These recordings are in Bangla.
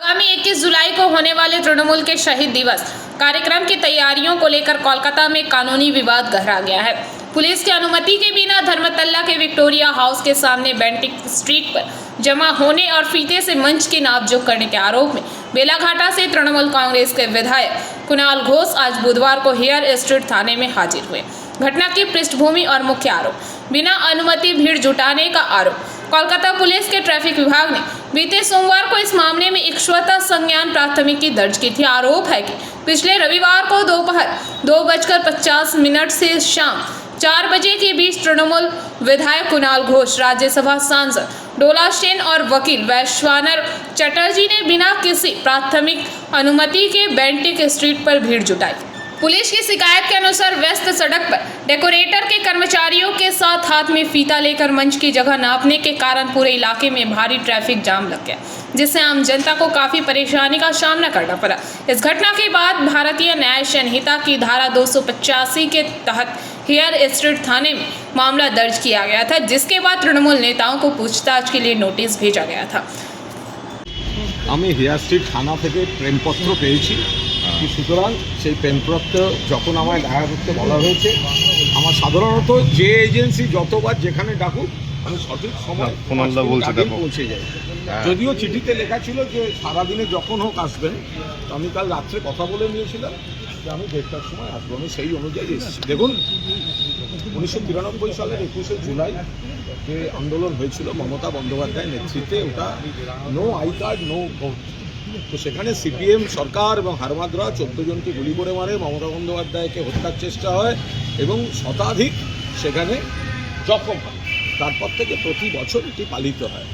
आगामी 21 जुलाई को होने वाले तृणमूल के शहीद दिवस कार्यक्रम की तैयारियों को लेकर कोलकाता में कानूनी विवाद गहरा गया है। पुलिस की अनुमति के बिना धर्मतल्ला के विक्टोरिया हाउस के सामने बेंटिक स्ट्रीट पर जमा होने और फीते से मंच की नापजोख करने के आरोप में बेलाघाटा से तृणमूल कांग्रेस के विधायक कुणाल घोष आज बुधवार को हेयर स्ट्रीट थाने में हाजिर हुए। घटना की पृष्ठभूमि और मुख्य आरोप, बिना अनुमति भीड़ जुटाने का आरोप। कोलकाता पुलिस के ट्रैफिक विभाग ने बीते सोमवार को इस मामले में एक स्वतः संज्ञान प्राथमिकी दर्ज की थी। आरोप है कि पिछले रविवार को दोपहर 2:50 से शाम 4 बजे के बीच तृणमूल विधायक कुणाल घोष, राज्यसभा सांसद डोला सेन और वकील वैश्वानर चटर्जी ने बिना किसी प्राथमिक अनुमति के बेंटिक स्ट्रीट पर भीड़ जुटाई। पुलिस की शिकायत के अनुसार व्यस्त सड़क पर डेकोरेटर के कर्मचारियों के साथ हाथ में फीता लेकर मंच की जगह नापने के कारण पूरे इलाके में भारी ट्रैफिक जाम लग गया, जिससे आम जनता को काफी परेशानी का सामना करना पड़ा। इस घटना के बाद भारतीय न्याय संहिता की धारा 285 के तहत हेयर स्ट्रीट थाने में मामला दर्ज किया गया था, जिसके बाद तृणमूल नेताओं को पूछताछ के लिए नोटिस भेजा गया था। আমি হেয়ার স্ট্রিট থানা থেকে প্রেমপত্র পেয়েছি, সুতরাং সেই প্রেমপত্র যখন আমায় দেখা করতে বলা হয়েছে, আমার সাধারণত যে এজেন্সি যতবার যেখানে ডাকুক আমি সঠিক সময় পৌঁছে যাই। যদিও চিঠিতে লেখা ছিল যে সারাদিনে যখন হোক আসবেন, তো আমি কাল রাত্রে কথা বলে নিয়েছিলাম যে আমি 1:30টার সময় আসবো। আমি সেই অনুযায়ী এসেছি। দেখুন, 1993 সালের 21শে জুলাই যে আন্দোলন হয়েছিল মমতা বন্দ্যোপাধ্যায়ের নেতৃত্বে, ওটা no I card no vote, তো সেখানে সিপিএম সরকার এবং হারমাদরা 14 জনকে গুলি করে মারে, মমতা বন্দ্যোপাধ্যায়কে হত্যার চেষ্টা হয় এবং শতাধিক সেখানে জখম হয়। তারপর থেকে প্রতি বছর এটি পালিত হয়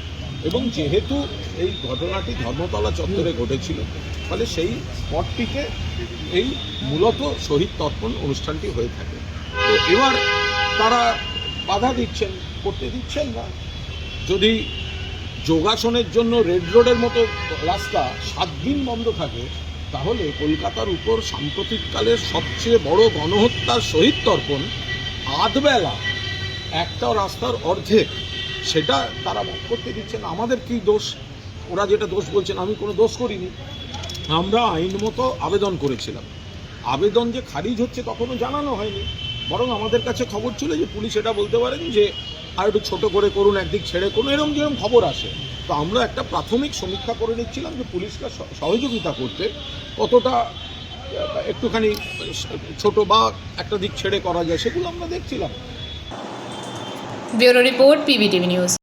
এবং যেহেতু এই ঘটনাটি ধর্মতলা চত্বরে ঘটেছিল, ফলে সেই স্পটটিতে এই মূলত শহীদ তর্পণ অনুষ্ঠানটি হয়ে থাকে। তো এবার তারা বাধা দিচ্ছেন, করতে দিচ্ছেন না। যদি যোগাসনের জন্য রেড রোডের মতো রাস্তা 7 দিন বন্ধ থাকে, তাহলে কলকাতার উপর সাম্প্রতিককালের সবচেয়ে বড় গণহত্যার শহীদ তর্পণ আধবেলা একটা রাস্তার অর্ধেক, সেটা তারা করতে দিচ্ছেন। আমাদের কি দোষ? ওরা যেটা দোষ বলছেন, আমি কোনো দোষ করিনি। আমরা আইন মতো আবেদন করেছিলাম। আবেদন যে খারিজ হচ্ছে তখনও জানানো হয়নি, বরং আমাদের কাছে খবর ছিল যে পুলিশ এটা বলতে পারেন যে আর একটু ছোটো করে করুন, একদিক ছেড়ে করুন, যেরকম খবর আসে। তো আমরা একটা প্রাথমিক সমীক্ষা করে নিচ্ছিলাম যে পুলিশকে সহযোগিতা করতে কতটা একটুখানি ছোট বা একটা দিক ছেড়ে করা যায়, সেগুলো আমরা দেখছিলাম। Bureau report, PBTV news.